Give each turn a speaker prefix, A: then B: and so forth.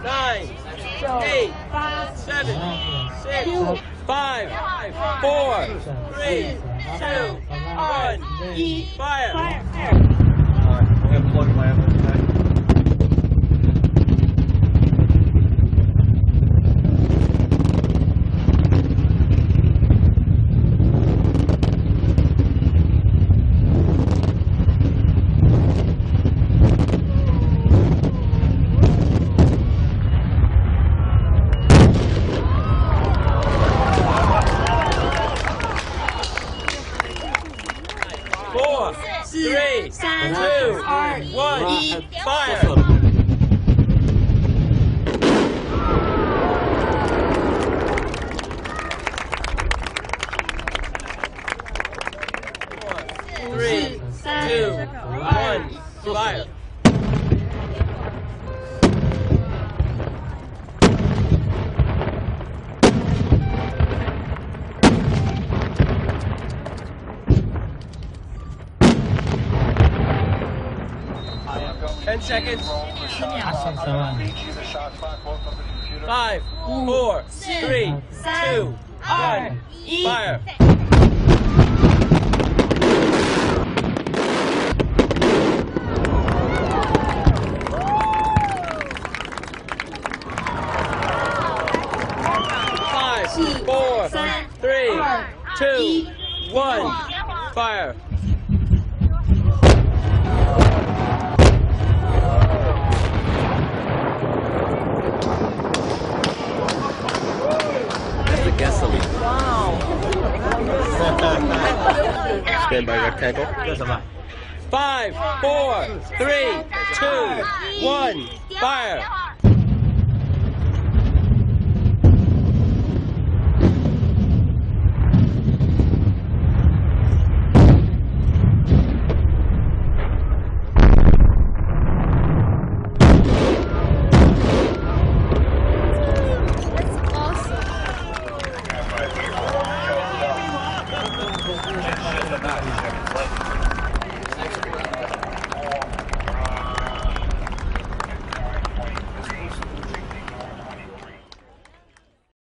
A: 9, 8, 7, 6, 5, 4, 3, 2, 1, fire!
B: I'm gonna plug my other side.
A: 4, 3, 2, 1, fire! 3, 2, 1, fire! Ten seconds. 5, 4, 3, 2, 1, fire! 5, 4, 3, 2, 1, fire! Gasoline. Wow. Stand by rectangle. 5, 4, 3, 2, 1, fire!
C: That's awesome.